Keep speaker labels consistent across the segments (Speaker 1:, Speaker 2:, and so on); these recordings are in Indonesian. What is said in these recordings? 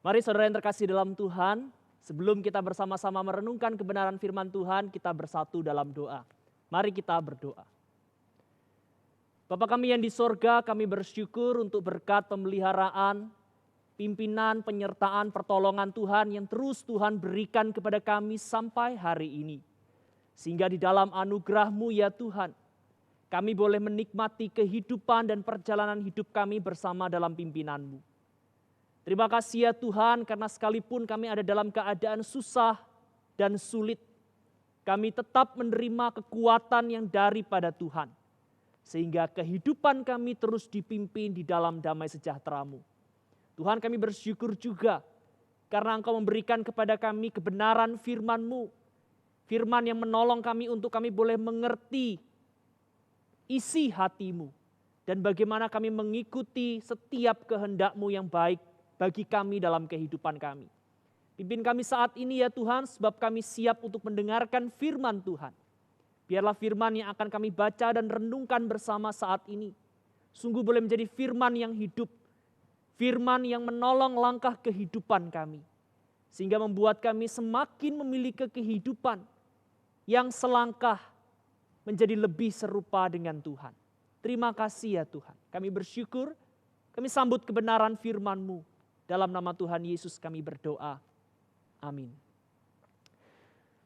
Speaker 1: Mari saudara yang terkasih dalam Tuhan, sebelum kita bersama-sama merenungkan kebenaran firman Tuhan, kita bersatu dalam doa. Mari kita berdoa. Bapa kami yang di sorga, kami bersyukur untuk berkat pemeliharaan, pimpinan, penyertaan, pertolongan Tuhan yang terus Tuhan berikan kepada kami sampai hari ini. Sehingga di dalam anugerah-Mu ya Tuhan, kami boleh menikmati kehidupan dan perjalanan hidup kami bersama dalam pimpinan-Mu. Terima kasih ya Tuhan, karena sekalipun kami ada dalam keadaan susah dan sulit, kami tetap menerima kekuatan yang daripada Tuhan. Sehingga kehidupan kami terus dipimpin di dalam damai sejahtera-Mu. Tuhan, kami bersyukur juga karena Engkau memberikan kepada kami kebenaran firman-Mu. Firman yang menolong kami untuk kami boleh mengerti isi hati-Mu. Dan bagaimana kami mengikuti setiap kehendak-Mu yang baik bagi kami dalam kehidupan kami. Pimpin kami saat ini ya Tuhan, sebab kami siap untuk mendengarkan firman Tuhan. Biarlah firman yang akan kami baca dan renungkan bersama saat ini sungguh boleh menjadi firman yang hidup, firman yang menolong langkah kehidupan kami, sehingga membuat kami semakin memiliki kehidupan yang selangkah menjadi lebih serupa dengan Tuhan. Terima kasih ya Tuhan, kami bersyukur, kami sambut kebenaran firman-Mu. Dalam nama Tuhan Yesus kami berdoa. Amin.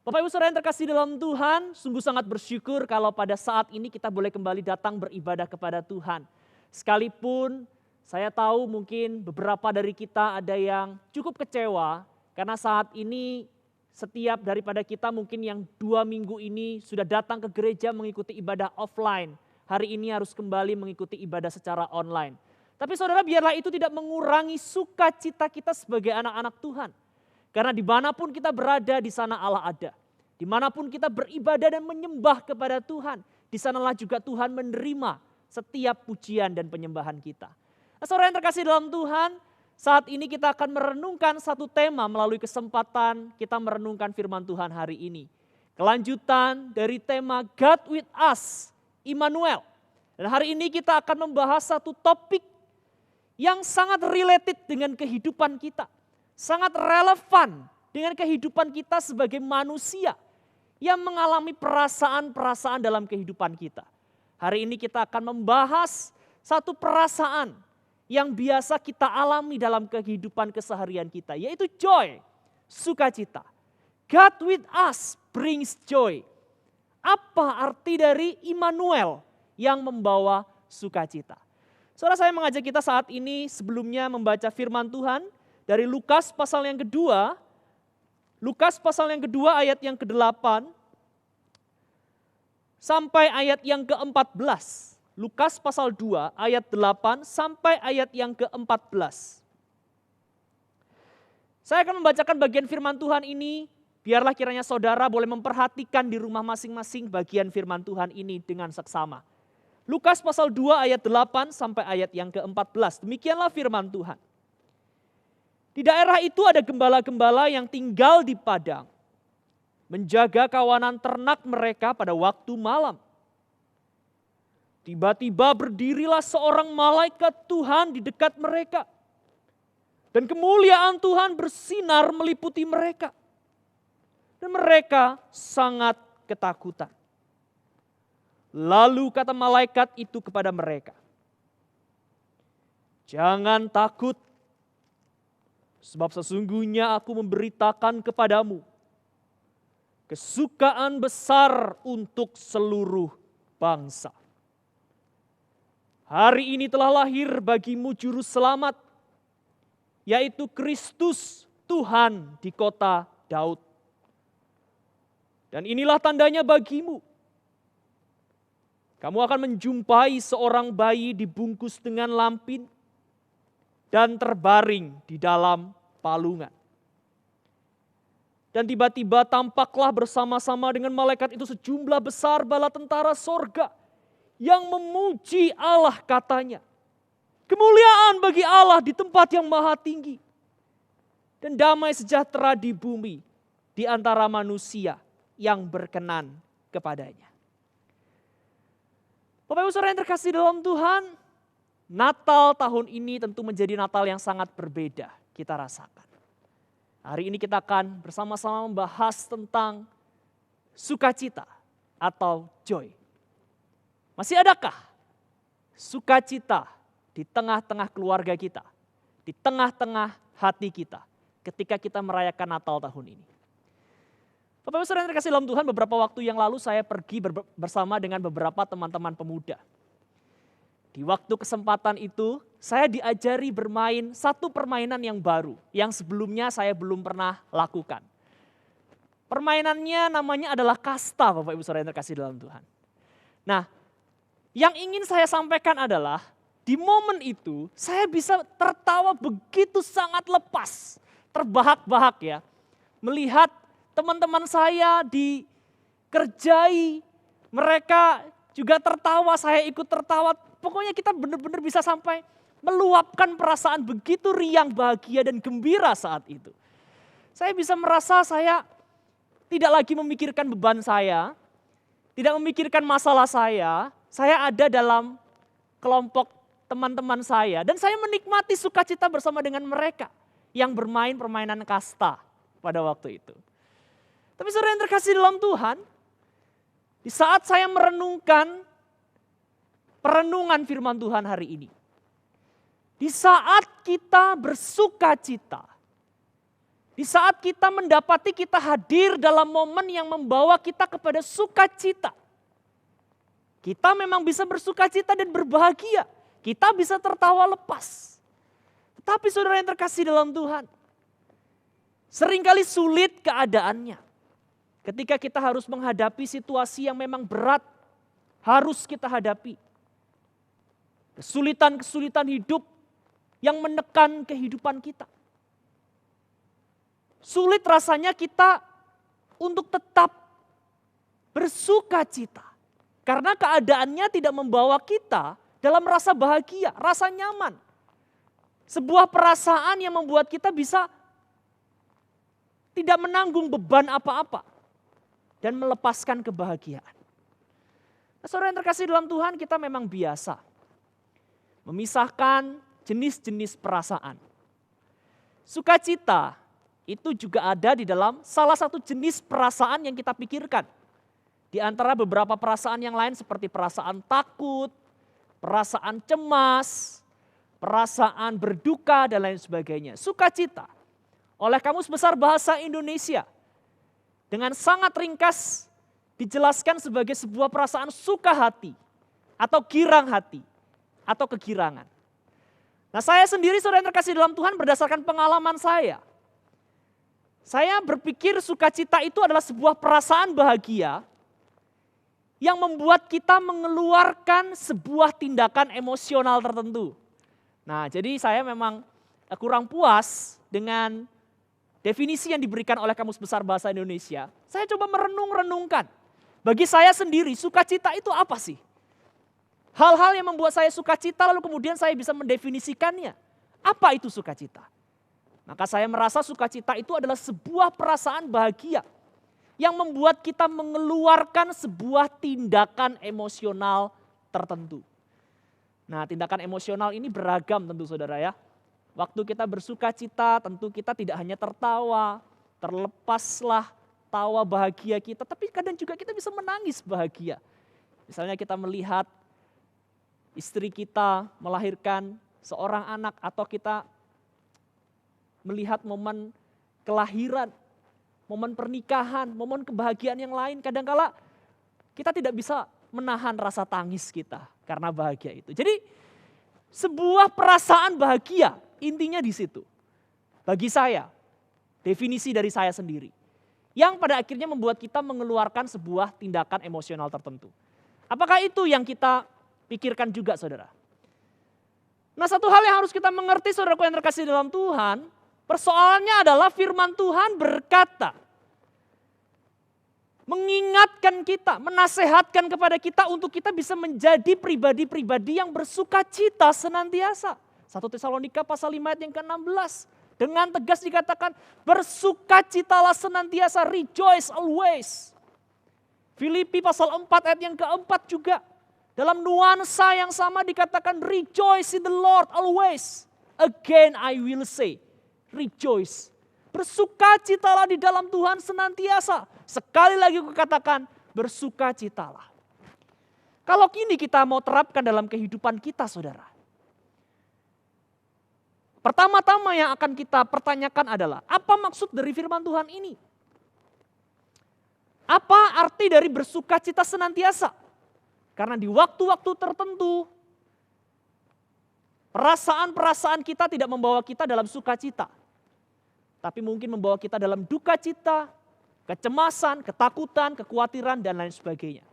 Speaker 1: Bapak Ibu Saudara yang terkasih dalam Tuhan, sungguh sangat bersyukur kalau pada saat ini kita boleh kembali datang beribadah kepada Tuhan. Sekalipun saya tahu mungkin beberapa dari kita ada yang cukup kecewa karena saat ini setiap daripada kita mungkin yang 2 minggu ini sudah datang ke gereja mengikuti ibadah offline. Hari ini harus kembali mengikuti ibadah secara online. Tapi saudara, biarlah itu tidak mengurangi sukacita kita sebagai anak-anak Tuhan. Karena dimanapun kita berada, di sana Allah ada. Dimanapun kita beribadah dan menyembah kepada Tuhan, di sanalah juga Tuhan menerima setiap pujian dan penyembahan kita. Nah, saudara yang terkasih dalam Tuhan, saat ini kita akan merenungkan satu tema melalui kesempatan kita merenungkan firman Tuhan hari ini. Kelanjutan dari tema God with us, Immanuel. Dan hari ini kita akan membahas satu topik yang sangat related dengan kehidupan kita. Sangat relevan dengan kehidupan kita sebagai manusia yang mengalami perasaan-perasaan dalam kehidupan kita. Hari ini kita akan membahas satu perasaan yang biasa kita alami dalam kehidupan keseharian kita, yaitu joy, sukacita. God with us brings joy. Apa arti dari Immanuel yang membawa sukacita? Saudara, saya mengajak kita saat ini sebelumnya membaca firman Tuhan dari Lukas pasal yang kedua. Lukas pasal yang kedua ayat yang ke-8 sampai ayat yang ke-14. Lukas pasal 2 ayat 8 sampai ayat yang ke-14. Saya akan membacakan bagian firman Tuhan ini. Biarlah kiranya saudara boleh memperhatikan di rumah masing-masing bagian firman Tuhan ini dengan seksama. Lukas pasal 2 ayat 8 sampai ayat yang ke-14. Demikianlah firman Tuhan. Di daerah itu ada gembala-gembala yang tinggal di padang, menjaga kawanan ternak mereka pada waktu malam. Tiba-tiba berdirilah seorang malaikat Tuhan di dekat mereka. Dan kemuliaan Tuhan bersinar meliputi mereka. Dan mereka sangat ketakutan. Lalu kata malaikat itu kepada mereka, "Jangan takut, sebab sesungguhnya aku memberitakan kepadamu kesukaan besar untuk seluruh bangsa. Hari ini telah lahir bagimu juru selamat, yaitu Kristus Tuhan di kota Daud. Dan inilah tandanya bagimu. Kamu akan menjumpai seorang bayi dibungkus dengan lampin dan terbaring di dalam palungan." Dan tiba-tiba tampaklah bersama-sama dengan malaikat itu sejumlah besar bala tentara sorga yang memuji Allah, katanya, "Kemuliaan bagi Allah di tempat yang maha tinggi, dan damai sejahtera di bumi di antara manusia yang berkenan kepadanya." Bapak Ibu Saudara yang terkasih dalam Tuhan, Natal tahun ini tentu menjadi Natal yang sangat berbeda. kita rasakan. Hari ini kita akan bersama-sama membahas tentang sukacita atau joy. Masih adakah sukacita di tengah-tengah keluarga kita, di tengah-tengah hati kita ketika kita merayakan Natal tahun ini? Bapak Ibu Saudara yang terkasih dalam Tuhan, beberapa waktu yang lalu saya pergi bersama dengan beberapa teman-teman pemuda. Di waktu kesempatan itu, saya diajari bermain satu permainan yang baru, yang sebelumnya saya belum pernah lakukan. Permainannya namanya adalah kasta, Bapak Ibu Saudara yang terkasih dalam Tuhan. Nah, yang ingin saya sampaikan adalah, di momen itu saya bisa tertawa begitu sangat lepas, terbahak-bahak ya, melihat teman-teman saya dikerjai, mereka juga tertawa, saya ikut tertawa. Pokoknya kita benar-benar bisa sampai meluapkan perasaan begitu riang, bahagia dan gembira saat itu. Saya bisa merasa saya tidak lagi memikirkan beban saya, tidak memikirkan masalah saya ada dalam kelompok teman-teman saya. Dan saya menikmati sukacita bersama dengan mereka yang bermain permainan kasta pada waktu itu. Tapi saudara yang terkasih dalam Tuhan, di saat saya merenungkan perenungan firman Tuhan hari ini. Di saat kita bersukacita, di saat kita mendapati kita hadir dalam momen yang membawa kita kepada sukacita. Kita memang bisa bersukacita dan berbahagia. Kita bisa tertawa lepas. Tetapi saudara yang terkasih dalam Tuhan, seringkali sulit keadaannya. Ketika kita harus menghadapi situasi yang memang berat, harus kita hadapi. Kesulitan-kesulitan hidup yang menekan kehidupan kita. Sulit rasanya kita untuk tetap bersukacita. Karena keadaannya tidak membawa kita dalam rasa bahagia, rasa nyaman. Sebuah perasaan yang membuat kita bisa tidak menanggung beban apa-apa. Dan melepaskan kebahagiaan. Nah, saudara yang terkasih dalam Tuhan, kita memang biasa memisahkan jenis-jenis perasaan. Sukacita itu juga ada di dalam salah satu jenis perasaan yang kita pikirkan. Di antara beberapa perasaan yang lain seperti perasaan takut, perasaan cemas, perasaan berduka dan lain sebagainya. Sukacita oleh Kamus Besar Bahasa Indonesia dengan sangat ringkas dijelaskan sebagai sebuah perasaan suka hati atau girang hati. Atau kegirangan. Nah, saya sendiri saudara yang terkasih dalam Tuhan berdasarkan pengalaman saya berpikir sukacita itu adalah sebuah perasaan bahagia yang membuat kita mengeluarkan sebuah tindakan emosional tertentu. Nah, jadi saya memang kurang puas dengan definisi yang diberikan oleh Kamus Besar Bahasa Indonesia. Saya coba merenung-renungkan. Bagi saya sendiri sukacita itu apa sih? Hal-hal yang membuat saya sukacita lalu kemudian saya bisa mendefinisikannya. Apa itu sukacita? Maka saya merasa sukacita itu adalah sebuah perasaan bahagia yang membuat kita mengeluarkan sebuah tindakan emosional tertentu. Nah, tindakan emosional ini beragam tentu saudara ya. Waktu kita bersukacita tentu kita tidak hanya tertawa, terlepaslah tawa bahagia kita, tapi kadang juga kita bisa menangis bahagia. Misalnya kita melihat istri kita melahirkan seorang anak atau kita melihat momen kelahiran, momen pernikahan, momen kebahagiaan yang lain. Kadangkala kita tidak bisa menahan rasa tangis kita karena bahagia itu. Jadi sebuah perasaan bahagia intinya di situ. Bagi saya, definisi dari saya sendiri. Yang pada akhirnya membuat kita mengeluarkan sebuah tindakan emosional tertentu. Apakah itu yang kita pikirkan juga saudara? Nah, satu hal yang harus kita mengerti saudaraku yang terkasih dalam Tuhan, persoalannya adalah firman Tuhan berkata, mengingatkan kita, menasehatkan kepada kita untuk kita bisa menjadi pribadi-pribadi yang bersukacita senantiasa. 1 Tesalonika pasal 5 ayat yang ke-16. Dengan tegas dikatakan, bersukacitalah senantiasa, rejoice always. Filipi pasal 4 ayat yang ke-4 juga. Dalam nuansa yang sama dikatakan rejoice in the Lord always. Again I will say. rejoice. Bersukacitalah di dalam Tuhan senantiasa. Sekali lagi aku katakan, bersukacitalah. Kalau kini kita mau terapkan dalam kehidupan kita, saudara. Pertama-tama yang akan kita pertanyakan adalah, apa maksud dari firman Tuhan ini? Apa arti dari bersukacita senantiasa? Karena di waktu-waktu tertentu, perasaan-perasaan kita tidak membawa kita dalam sukacita. Tapi mungkin membawa kita dalam duka cita, kecemasan, ketakutan, kekhawatiran, dan lain sebagainya.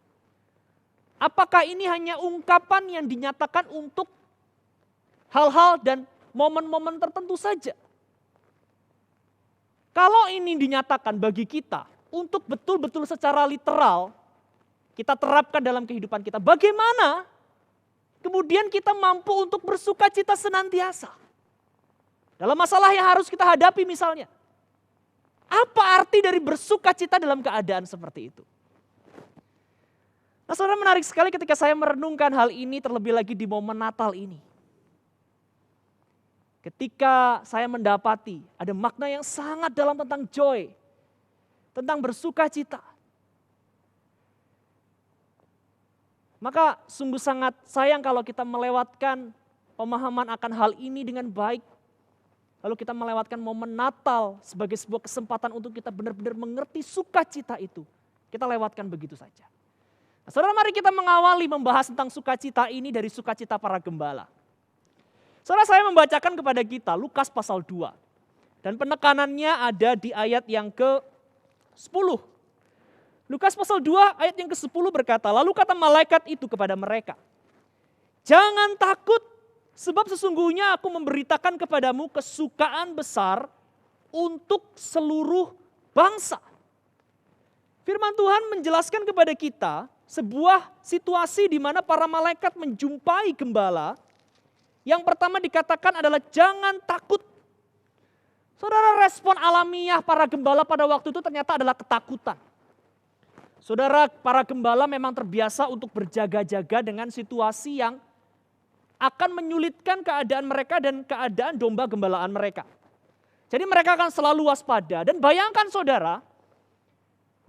Speaker 1: Apakah ini hanya ungkapan yang dinyatakan untuk hal-hal dan momen-momen tertentu saja? Kalau ini dinyatakan bagi kita untuk betul-betul secara literal, kita terapkan dalam kehidupan kita, bagaimana kemudian kita mampu untuk bersukacita senantiasa? Dalam masalah yang harus kita hadapi misalnya. Apa arti dari bersukacita dalam keadaan seperti itu? Nah, saudara, menarik sekali ketika saya merenungkan hal ini terlebih lagi di momen Natal ini. Ketika saya mendapati ada makna yang sangat dalam tentang joy, tentang bersukacita. Maka sungguh sangat sayang kalau kita melewatkan pemahaman akan hal ini dengan baik. Lalu kita melewatkan momen Natal sebagai sebuah kesempatan untuk kita benar-benar mengerti sukacita itu. Kita lewatkan begitu saja. Nah, saudara, mari kita mengawali membahas tentang sukacita ini dari sukacita para gembala. Saudara, saya membacakan kepada kita Lukas pasal 2. Dan penekanannya ada di ayat yang ke-10. Lukas pasal 2 ayat yang ke-10 berkata, lalu kata malaikat itu kepada mereka, jangan takut, sebab sesungguhnya aku memberitakan kepadamu kesukaan besar untuk seluruh bangsa. Firman Tuhan menjelaskan kepada kita sebuah situasi di mana para malaikat menjumpai gembala. Yang pertama dikatakan adalah jangan takut. Saudara, respon alamiah para gembala pada waktu itu ternyata adalah ketakutan. Saudara, para gembala memang terbiasa untuk berjaga-jaga dengan situasi yang akan menyulitkan keadaan mereka dan keadaan domba gembalaan mereka. Jadi mereka akan selalu waspada. Dan bayangkan saudara,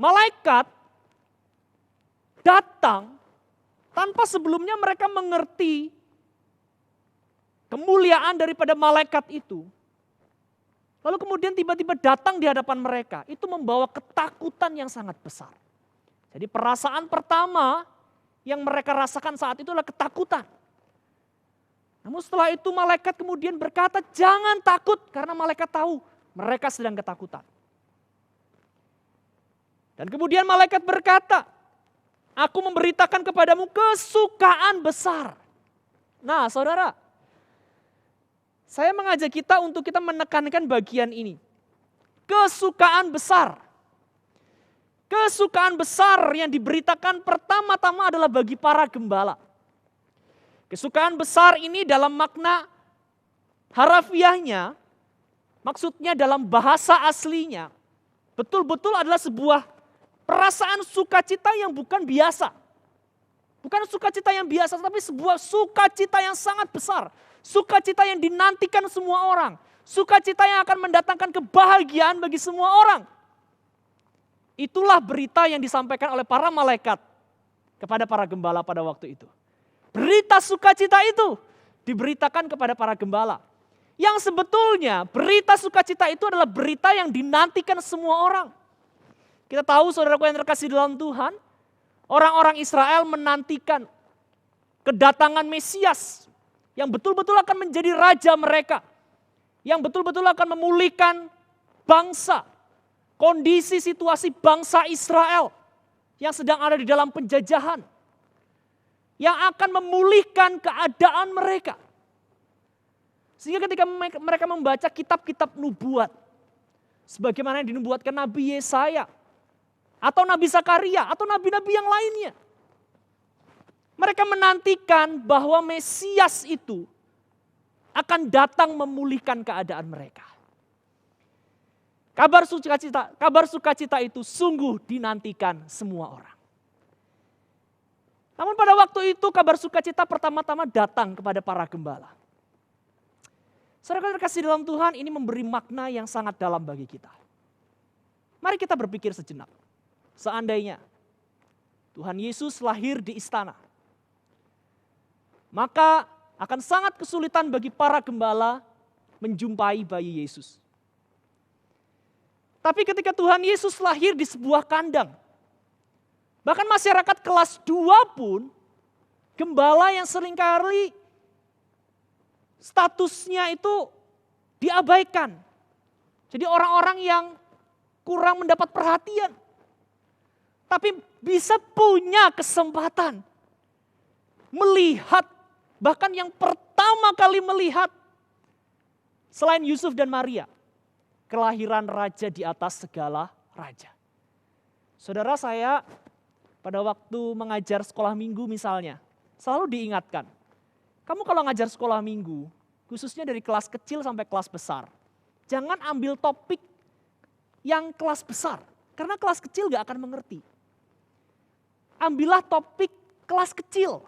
Speaker 1: malaikat datang tanpa sebelumnya mereka mengerti kemuliaan daripada malaikat itu. Lalu kemudian tiba-tiba datang di hadapan mereka. Itu membawa ketakutan yang sangat besar. Jadi perasaan pertama yang mereka rasakan saat itu adalah ketakutan. Namun setelah itu malaikat kemudian berkata, jangan takut, karena malaikat tahu mereka sedang ketakutan. Dan kemudian malaikat berkata, aku memberitakan kepadamu kesukaan besar. Nah, saudara, saya mengajak kita untuk kita menekankan bagian ini. Kesukaan besar. Kesukaan besar yang diberitakan pertama-tama adalah bagi para gembala. Kesukaan besar ini dalam makna harafiahnya, maksudnya dalam bahasa aslinya, betul-betul adalah sebuah perasaan sukacita yang bukan biasa. Bukan sukacita yang biasa, tapi sebuah sukacita yang sangat besar. Sukacita yang dinantikan semua orang. Sukacita yang akan mendatangkan kebahagiaan bagi semua orang. Itulah berita yang disampaikan oleh para malaikat kepada para gembala pada waktu itu. Berita sukacita itu diberitakan kepada para gembala. Yang sebetulnya berita sukacita itu adalah berita yang dinantikan semua orang. Kita tahu saudaraku yang terkasih dalam Tuhan, orang-orang Israel menantikan kedatangan Mesias yang betul-betul akan menjadi raja mereka. Yang betul-betul akan memulihkan bangsa, kondisi situasi bangsa Israel yang sedang ada di dalam penjajahan. Yang akan memulihkan keadaan mereka. Sehingga ketika mereka membaca kitab-kitab nubuat, sebagaimana yang dinubuatkan Nabi Yesaya, atau Nabi Zakaria, atau nabi-nabi yang lainnya. Mereka menantikan bahwa Mesias itu akan datang memulihkan keadaan mereka. Kabar sukacita itu sungguh dinantikan semua orang. Namun pada waktu itu kabar sukacita pertama-tama datang kepada para gembala. Saudara terkasih dalam Tuhan, ini memberi makna yang sangat dalam bagi kita. Mari kita berpikir sejenak. Seandainya Tuhan Yesus lahir di istana, maka akan sangat kesulitan bagi para gembala menjumpai bayi Yesus. Tapi ketika Tuhan Yesus lahir di sebuah kandang, bahkan masyarakat kelas 2 pun, gembala yang seringkali statusnya itu diabaikan. Jadi orang-orang yang kurang mendapat perhatian. Tapi bisa punya kesempatan melihat, bahkan yang pertama kali melihat selain Yusuf dan Maria, kelahiran raja di atas segala raja. Saudara, saya pada waktu mengajar sekolah minggu misalnya, selalu diingatkan, kamu kalau ngajar sekolah minggu, khususnya dari kelas kecil sampai kelas besar, jangan ambil topik yang kelas besar, karena kelas kecil gak akan mengerti. Ambillah topik kelas kecil,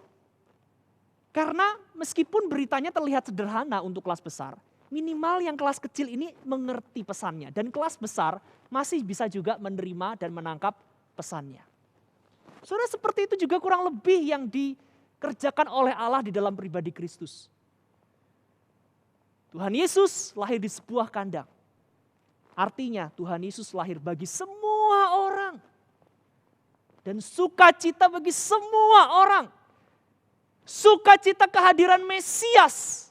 Speaker 1: karena meskipun beritanya terlihat sederhana untuk kelas besar, minimal yang kelas kecil ini mengerti pesannya. Dan kelas besar masih bisa juga menerima dan menangkap pesannya. Saudara, seperti itu juga kurang lebih yang dikerjakan oleh Allah di dalam pribadi Kristus. Tuhan Yesus lahir di sebuah kandang. Artinya Tuhan Yesus lahir bagi semua orang. Dan sukacita bagi semua orang. Sukacita kehadiran Mesias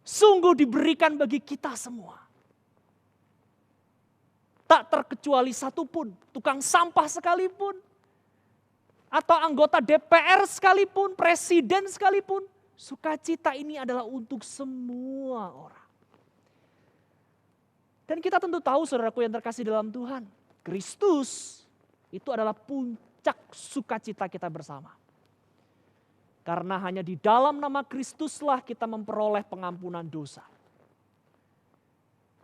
Speaker 1: sungguh diberikan bagi kita semua. Tak terkecuali satupun, tukang sampah sekalipun, atau anggota DPR sekalipun, presiden sekalipun, sukacita ini adalah untuk semua orang. Dan kita tentu tahu, saudaraku yang terkasih dalam Tuhan, Kristus itu adalah puncak sukacita kita bersama. Karena hanya di dalam nama Kristuslah kita memperoleh pengampunan dosa.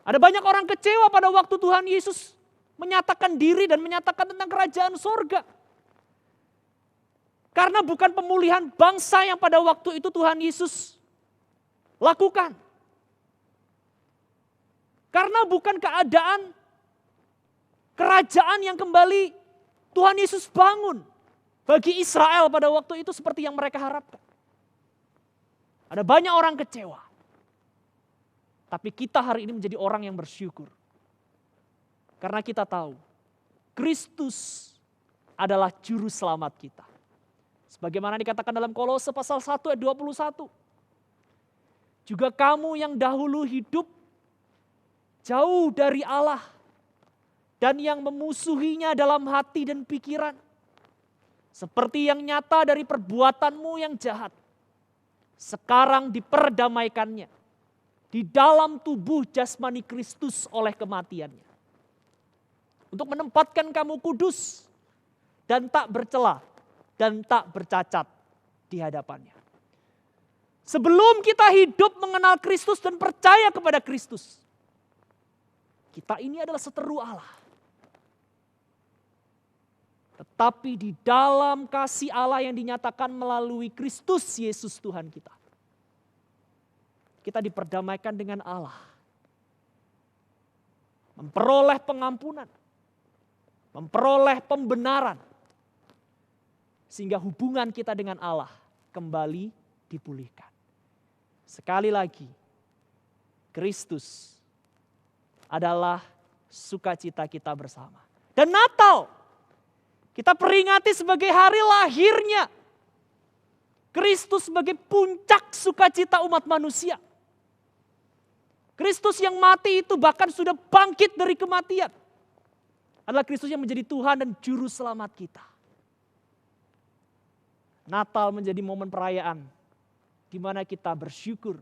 Speaker 1: Ada banyak orang kecewa pada waktu Tuhan Yesus menyatakan diri dan menyatakan tentang kerajaan sorga. Karena bukan pemulihan bangsa yang pada waktu itu Tuhan Yesus lakukan. Karena bukan keadaan kerajaan yang kembali Tuhan Yesus bangun bagi Israel pada waktu itu seperti yang mereka harapkan. Ada banyak orang kecewa. Tapi kita hari ini menjadi orang yang bersyukur. Karena kita tahu Kristus adalah juru selamat kita. Sebagaimana dikatakan dalam Kolose pasal 1 ayat 21. Juga kamu yang dahulu hidup jauh dari Allah dan yang memusuhinya dalam hati dan pikiran. Seperti yang nyata dari perbuatanmu yang jahat. Sekarang diperdamaikannya di dalam tubuh jasmani Kristus oleh kematiannya. Untuk menempatkan kamu kudus dan tak bercela dan tak bercacat di hadapannya. Sebelum kita hidup mengenal Kristus dan percaya kepada Kristus, kita ini adalah seteru Allah. Tetapi di dalam kasih Allah yang dinyatakan melalui Kristus Yesus Tuhan kita, kita diperdamaikan dengan Allah. Memperoleh pengampunan, memperoleh pembenaran, sehingga hubungan kita dengan Allah kembali dipulihkan. Sekali lagi, Kristus adalah sukacita kita bersama. Dan Natal kita peringati sebagai hari lahirnya Kristus sebagai puncak sukacita umat manusia. Kristus yang mati itu bahkan sudah bangkit dari kematian. Adalah Kristus yang menjadi Tuhan dan Juru Selamat kita. Natal menjadi momen perayaan di mana kita bersyukur.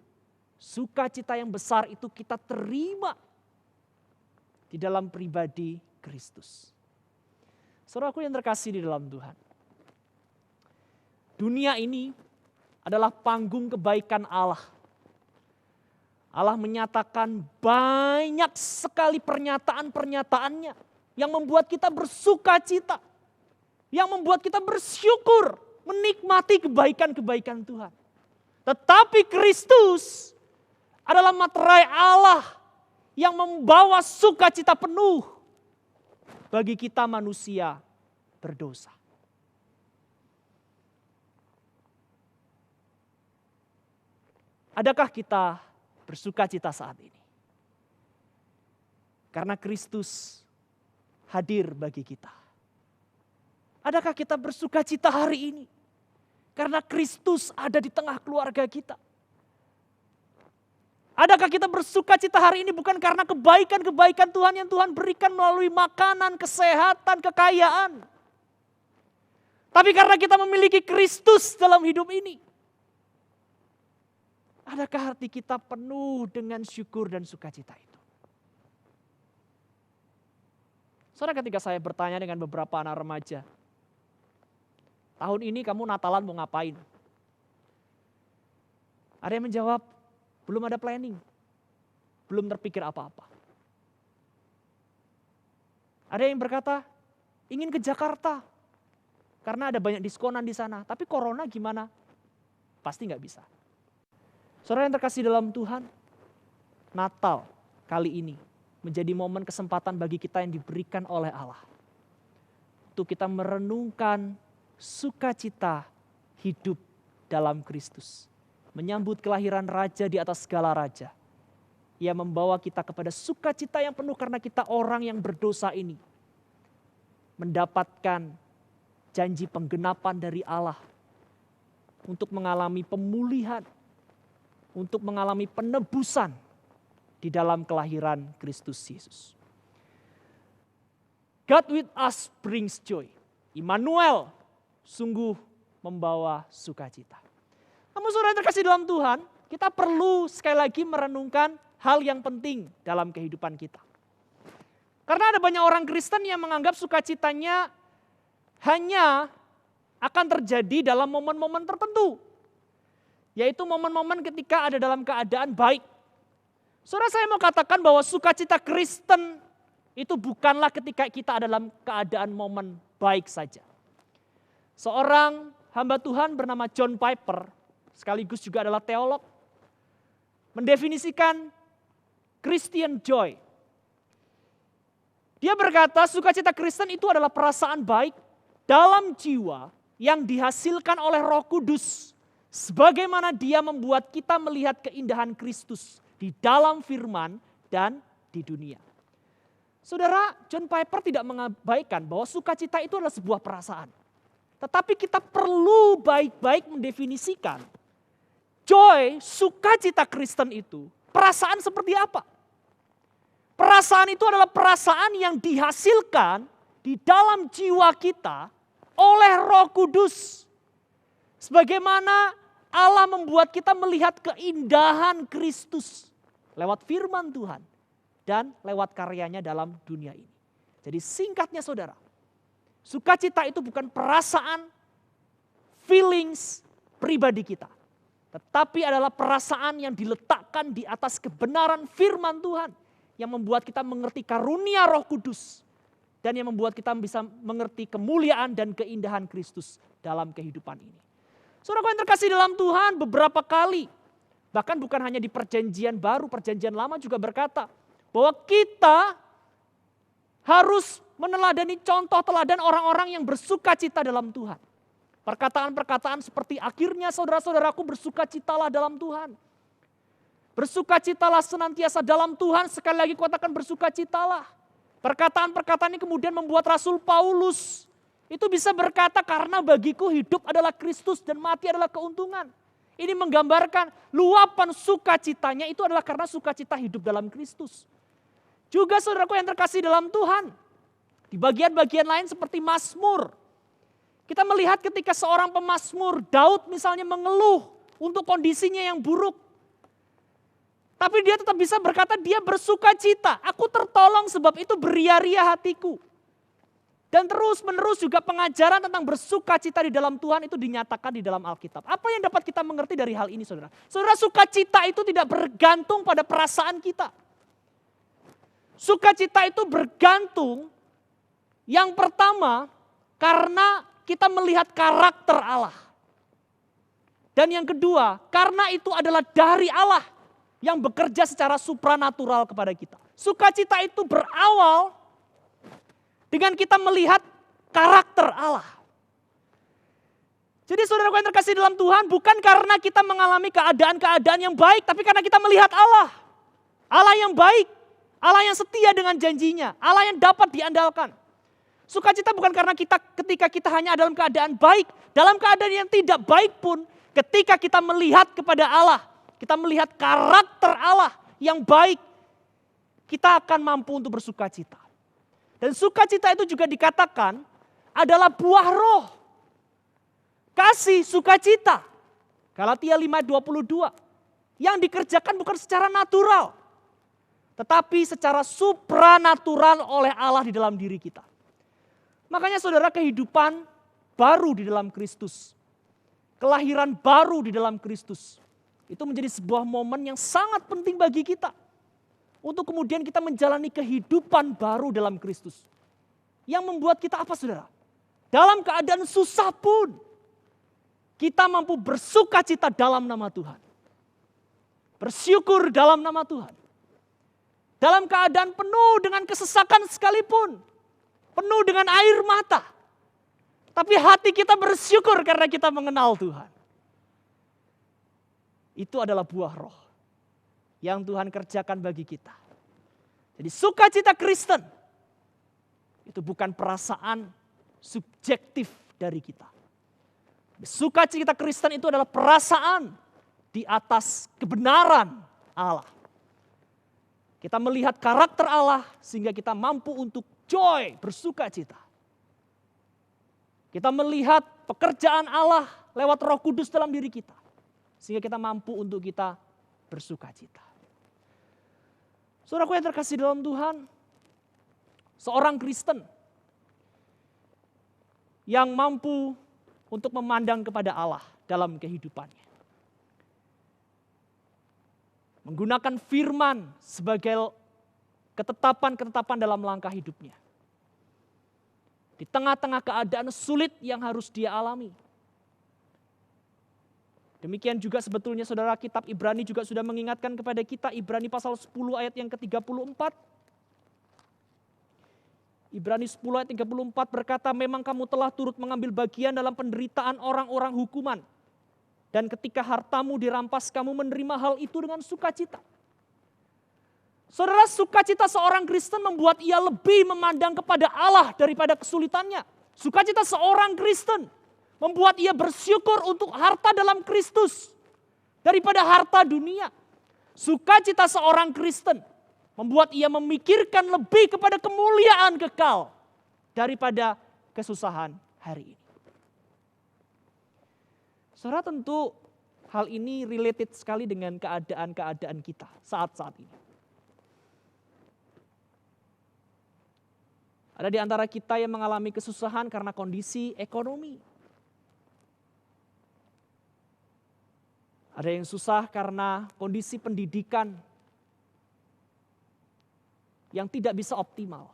Speaker 1: Sukacita yang besar itu kita terima di dalam pribadi Kristus. Saudaraku yang terkasih di dalam Tuhan. Dunia ini adalah panggung kebaikan Allah. Allah menyatakan banyak sekali pernyataan-pernyataannya yang membuat kita bersukacita. Yang membuat kita bersyukur menikmati kebaikan-kebaikan Tuhan. Tetapi Kristus adalah materai Allah yang membawa sukacita penuh bagi kita manusia berdosa. Adakah kita bersukacita saat ini? Karena Kristus hadir bagi kita. Adakah kita bersukacita hari ini? Karena Kristus ada di tengah keluarga kita. Adakah kita bersukacita hari ini bukan karena kebaikan-kebaikan Tuhan yang Tuhan berikan melalui makanan, kesehatan, kekayaan. Tapi karena kita memiliki Kristus dalam hidup ini. Adakah hati kita penuh dengan syukur dan sukacita itu? Saudara, ketika saya bertanya dengan beberapa anak remaja, tahun ini kamu Natalan mau ngapain? Ada yang menjawab, belum ada planning, belum terpikir apa-apa. Ada yang berkata, ingin ke Jakarta, karena ada banyak diskonan di sana. Tapi corona gimana? Pasti nggak bisa. Saudara yang terkasih dalam Tuhan, Natal kali ini menjadi momen kesempatan bagi kita yang diberikan oleh Allah. Untuk kita merenungkan sukacita hidup dalam Kristus. Menyambut kelahiran Raja di atas segala Raja. Ia membawa kita kepada sukacita yang penuh karena kita orang yang berdosa ini. Mendapatkan janji penggenapan dari Allah. Untuk mengalami pemulihan. Untuk mengalami penebusan di dalam kelahiran Kristus Yesus. God with us brings joy. Immanuel sungguh membawa sukacita. Namun saudara yang terkasih dalam Tuhan, kita perlu sekali lagi merenungkan hal yang penting dalam kehidupan kita. Karena ada banyak orang Kristen yang menganggap sukacitanya hanya akan terjadi dalam momen-momen tertentu. Yaitu momen-momen ketika ada dalam keadaan baik. Saudara, saya mau katakan bahwa sukacita Kristen itu bukanlah ketika kita ada dalam keadaan momen baik saja. Seorang hamba Tuhan bernama John Piper, sekaligus juga adalah teolog, mendefinisikan Christian joy. Dia berkata sukacita Kristen itu adalah perasaan baik dalam jiwa yang dihasilkan oleh Roh Kudus. Sebagaimana dia membuat kita melihat keindahan Kristus di dalam firman dan di dunia. Saudara, John Piper tidak mengabaikan bahwa sukacita itu adalah sebuah perasaan. Tetapi kita perlu baik-baik mendefinisikan joy, sukacita Kristen itu, perasaan seperti apa? Perasaan itu adalah perasaan yang dihasilkan di dalam jiwa kita oleh Roh Kudus. Sebagaimana Allah membuat kita melihat keindahan Kristus lewat firman Tuhan dan lewat karyanya dalam dunia ini. Jadi singkatnya saudara, sukacita itu bukan perasaan, feelings pribadi kita. Tetapi adalah perasaan yang diletakkan di atas kebenaran firman Tuhan. Yang membuat kita mengerti karunia Roh Kudus. Dan yang membuat kita bisa mengerti kemuliaan dan keindahan Kristus dalam kehidupan ini. Saudara yang terkasih dalam Tuhan, beberapa kali, bahkan bukan hanya di perjanjian baru, perjanjian lama juga berkata bahwa kita harus meneladani contoh teladan orang-orang yang bersukacita dalam Tuhan. Perkataan-perkataan seperti akhirnya saudara-saudaraku bersukacitalah dalam Tuhan. Bersukacitalah senantiasa dalam Tuhan, sekali lagi katakan bersukacitalah. Perkataan-perkataan ini kemudian membuat Rasul Paulus itu bisa berkata karena bagiku hidup adalah Kristus dan mati adalah keuntungan. Ini menggambarkan luapan sukacitanya itu adalah karena sukacita hidup dalam Kristus. Juga saudaraku yang terkasih dalam Tuhan. Di bagian-bagian lain seperti Mazmur. Kita melihat ketika seorang pemazmur, Daud misalnya mengeluh untuk kondisinya yang buruk. Tapi dia tetap bisa berkata dia bersukacita. Aku tertolong sebab itu beria-ria hatiku. Dan terus-menerus juga pengajaran tentang bersukacita di dalam Tuhan itu dinyatakan di dalam Alkitab. Apa yang dapat kita mengerti dari hal ini saudara? Saudara, sukacita itu tidak bergantung pada perasaan kita. Sukacita itu bergantung yang pertama karena kita melihat karakter Allah. Dan yang kedua karena itu adalah dari Allah. yang bekerja secara supranatural kepada kita. Sukacita itu berawal dengan kita melihat karakter Allah. Jadi saudaraku yang terkasih dalam Tuhan, bukan karena kita mengalami keadaan-keadaan yang baik, tapi karena kita melihat Allah. Allah yang baik, Allah yang setia dengan janjinya, Allah yang dapat diandalkan. Sukacita bukan karena ketika kita hanya dalam keadaan baik, dalam keadaan yang tidak baik pun, ketika kita melihat kepada Allah, kita melihat karakter Allah yang baik, kita akan mampu untuk bersukacita. Dan sukacita itu juga dikatakan adalah buah roh. Kasih, sukacita. Galatia 5:22. Yang dikerjakan bukan secara natural, tetapi secara supranatural oleh Allah di dalam diri kita. Makanya saudara, kehidupan baru di dalam Kristus, kelahiran baru di dalam Kristus, itu menjadi sebuah momen yang sangat penting bagi kita. Untuk kemudian kita menjalani kehidupan baru dalam Kristus. Yang membuat kita apa saudara? Dalam keadaan susah pun, kita mampu bersukacita dalam nama Tuhan. Bersyukur dalam nama Tuhan. Dalam keadaan penuh dengan kesesakan sekalipun. Penuh dengan air mata. Tapi hati kita bersyukur karena kita mengenal Tuhan. Itu adalah buah roh yang Tuhan kerjakan bagi kita. Jadi sukacita Kristen itu bukan perasaan subjektif dari kita. Sukacita Kristen itu adalah perasaan di atas kebenaran Allah. Kita melihat karakter Allah sehingga kita mampu untuk joy, bersukacita. Kita melihat pekerjaan Allah lewat Roh Kudus dalam diri kita. Sehingga kita mampu untuk kita bersukacita. Saudaraku yang terkasih dalam Tuhan, seorang Kristen yang mampu untuk memandang kepada Allah dalam kehidupannya. Menggunakan firman sebagai ketetapan-ketetapan dalam langkah hidupnya. Di tengah-tengah keadaan sulit yang harus dia alami. Demikian juga sebetulnya saudara, kitab Ibrani juga sudah mengingatkan kepada kita, Ibrani pasal 10 ayat yang ke-34. Ibrani 10 ayat 34 berkata, memang kamu telah turut mengambil bagian dalam penderitaan orang-orang hukuman. Dan ketika hartamu dirampas, kamu menerima hal itu dengan sukacita. Saudara, sukacita seorang Kristen membuat ia lebih memandang kepada Allah daripada kesulitannya. Sukacita seorang Kristen membuat ia bersyukur untuk harta dalam Kristus daripada harta dunia. Sukacita seorang Kristen membuat ia memikirkan lebih kepada kemuliaan kekal daripada kesusahan hari ini. Saudara, tentu hal ini related sekali dengan keadaan-keadaan kita saat-saat ini. Ada di antara kita yang mengalami kesusahan karena kondisi ekonomi. Ada yang susah karena kondisi pendidikan yang tidak bisa optimal.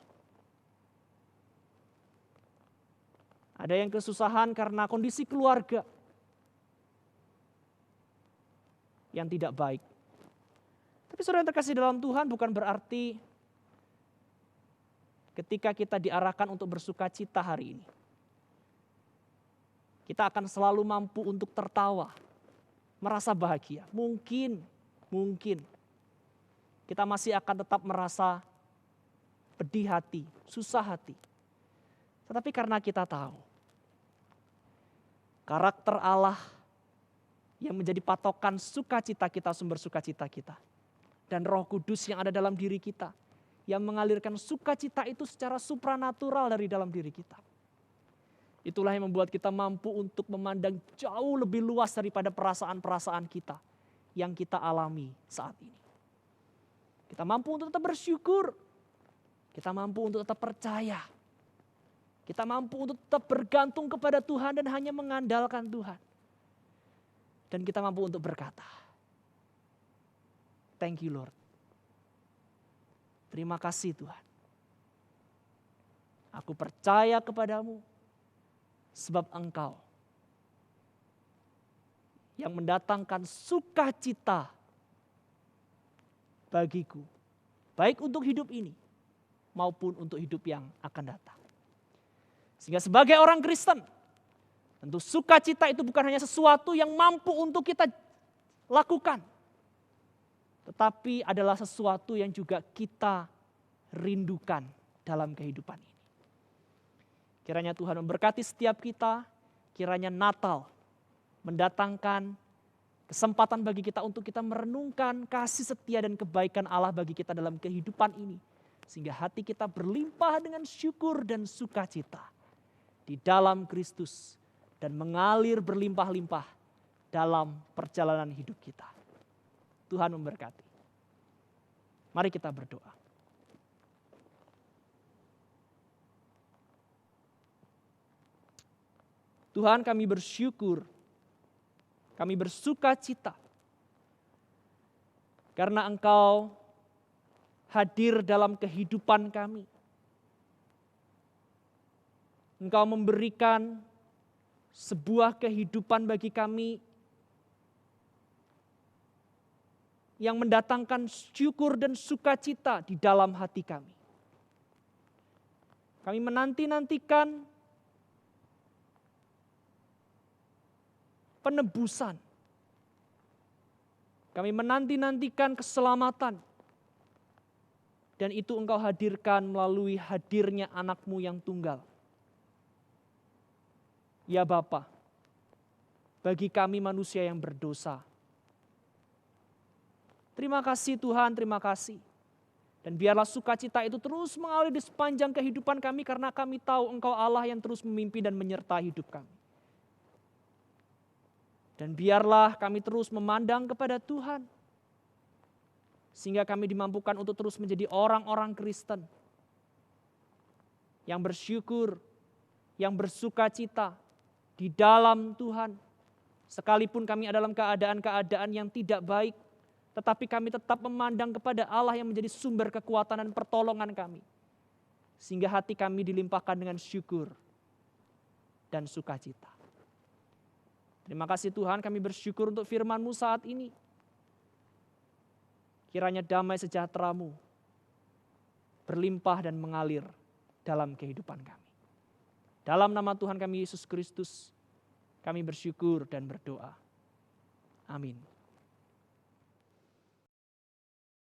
Speaker 1: Ada yang kesusahan karena kondisi keluarga yang tidak baik. Tapi saudara yang terkasih dalam Tuhan, bukan berarti ketika kita diarahkan untuk bersukacita hari ini, kita akan selalu mampu untuk tertawa, merasa bahagia. Mungkin kita masih akan tetap merasa pedih hati, susah hati. Tetapi karena kita tahu karakter Allah yang menjadi patokan sukacita kita, sumber sukacita kita, dan Roh Kudus yang ada dalam diri kita, yang mengalirkan sukacita itu secara supranatural dari dalam diri kita. Itulah yang membuat kita mampu untuk memandang jauh lebih luas daripada perasaan-perasaan kita yang kita alami saat ini. Kita mampu untuk tetap bersyukur. Kita mampu untuk tetap percaya. Kita mampu untuk tetap bergantung kepada Tuhan dan hanya mengandalkan Tuhan. Dan kita mampu untuk berkata, thank you Lord. Terima kasih Tuhan. Aku percaya kepadamu. Sebab Engkau yang mendatangkan sukacita bagiku. Baik untuk hidup ini maupun untuk hidup yang akan datang. Sehingga sebagai orang Kristen, tentu sukacita itu bukan hanya sesuatu yang mampu untuk kita lakukan. Tetapi adalah sesuatu yang juga kita rindukan dalam kehidupan ini. Kiranya Tuhan memberkati setiap kita, kiranya Natal mendatangkan kesempatan bagi kita untuk kita merenungkan kasih setia dan kebaikan Allah bagi kita dalam kehidupan ini. Sehingga hati kita berlimpah dengan syukur dan sukacita di dalam Kristus. Dan mengalir berlimpah-limpah dalam perjalanan hidup kita. Tuhan memberkati. Mari kita berdoa. Tuhan, kami bersyukur, kami bersuka cita karena Engkau hadir dalam kehidupan kami. Engkau memberikan sebuah kehidupan bagi kami yang mendatangkan syukur dan sukacita di dalam hati kami. Kami menanti-nantikan penebusan. Kami menanti-nantikan keselamatan. Dan itu Engkau hadirkan melalui hadirnya anak-Mu yang tunggal. Ya Bapa, bagi kami manusia yang berdosa. Terima kasih Tuhan, terima kasih. Dan biarlah sukacita itu terus mengalir di sepanjang kehidupan kami karena kami tahu Engkau Allah yang terus memimpin dan menyertai hidup kami. Dan biarlah kami terus memandang kepada Tuhan. Sehingga kami dimampukan untuk terus menjadi orang-orang Kristen. Yang bersyukur, yang bersukacita di dalam Tuhan. Sekalipun kami dalam keadaan-keadaan yang tidak baik. Tetapi kami tetap memandang kepada Allah yang menjadi sumber kekuatan dan pertolongan kami. Sehingga hati kami dilimpahkan dengan syukur dan sukacita. Terima kasih Tuhan, kami bersyukur untuk firman-Mu saat ini. Kiranya damai sejahtera-Mu berlimpah dan mengalir dalam kehidupan kami. Dalam nama Tuhan kami Yesus Kristus, kami bersyukur dan berdoa. Amin.